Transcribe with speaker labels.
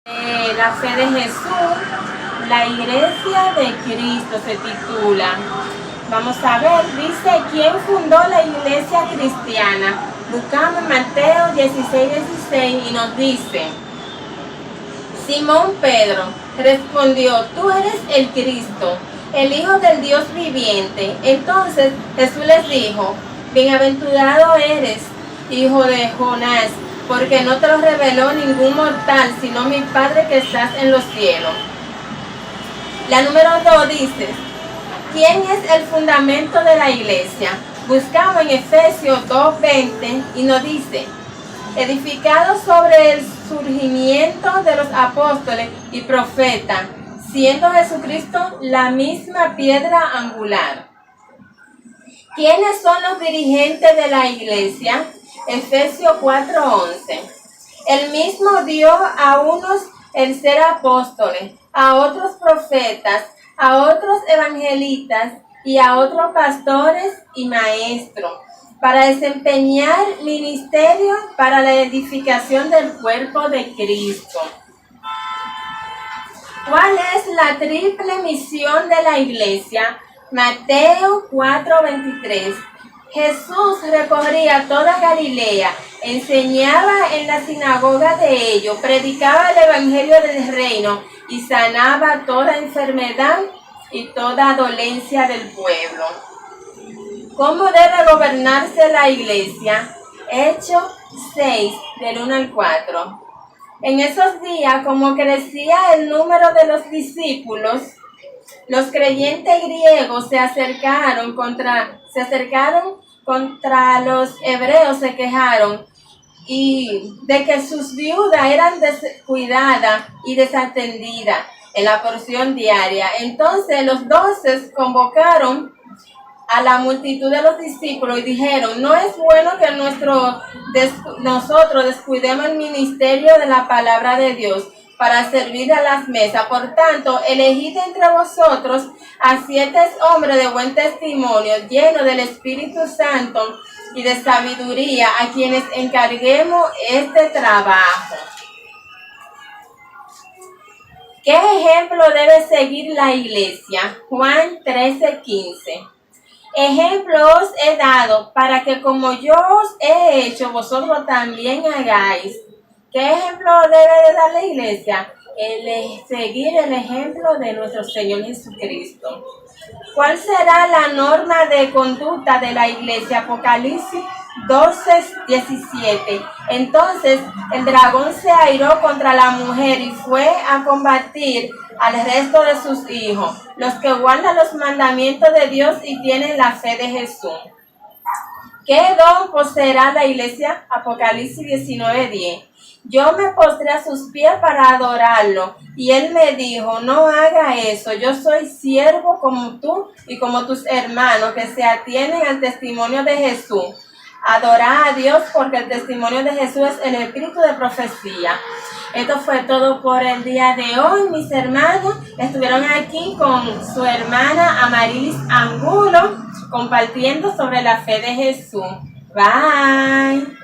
Speaker 1: La fe de Jesús, la iglesia de Cristo se titula. Vamos a ver, dice, ¿quién fundó la iglesia cristiana? Buscamos Mateo 16:16 y nos dice, Simón Pedro respondió, tú eres el Cristo, el Hijo del Dios viviente. Entonces Jesús les dijo, bienaventurado eres, hijo de Jonás, porque no te lo reveló ningún mortal, sino mi Padre que estás en los cielos. La número 2 dice, ¿quién es el fundamento de la iglesia? Buscamos en Efesios 2:20 y nos dice, edificado sobre el surgimiento de los apóstoles y profetas, siendo Jesucristo la misma piedra angular. ¿Quiénes son los dirigentes de la iglesia? Efesios 4:11. El mismo dio a unos el ser apóstoles, a otros profetas, a otros evangelistas y a otros pastores y maestros, para desempeñar ministerio para la edificación del cuerpo de Cristo. ¿Cuál es la triple misión de la iglesia? Mateo 4:23. Jesús recorría toda Galilea, enseñaba en la sinagoga de ellos, predicaba el evangelio del reino y sanaba toda enfermedad y toda dolencia del pueblo. ¿Cómo debe gobernarse la iglesia? Hechos 6, del 1 al 4. En esos días, como crecía el número de los discípulos, los creyentes griegos se acercaron contra los hebreos, se quejaron y de que sus viudas eran descuidadas y desatendidas en la porción diaria. Entonces los 12 convocaron a la multitud de los discípulos y dijeron, no es bueno que nosotros descuidemos el ministerio de la palabra de Dios para servir a las mesas. Por tanto, elegid entre vosotros a 7 hombres de buen testimonio, llenos del Espíritu Santo y de sabiduría, a quienes encarguemos este trabajo. ¿Qué ejemplo debe seguir la iglesia? Juan 13:15. Ejemplo os he dado para que como yo os he hecho, vosotros también hagáis. ¿Qué ejemplo debe de dar la iglesia? Seguir el ejemplo de nuestro Señor Jesucristo. ¿Cuál será la norma de conducta de la iglesia? Apocalipsis 12:17. Entonces el dragón se airó contra la mujer y fue a combatir al resto de sus hijos, los que guardan los mandamientos de Dios y tienen la fe de Jesús. ¿Qué don poseerá la iglesia? Apocalipsis 19:10. Yo me postré a sus pies para adorarlo, y él me dijo, no haga eso, yo soy siervo como tú y como tus hermanos que se atienen al testimonio de Jesús. Adorar a Dios porque el testimonio de Jesús es el espíritu de profecía. Esto fue todo por el día de hoy, mis hermanos. Estuvieron aquí con su hermana Amarilis Angulo compartiendo sobre la fe de Jesús. Bye.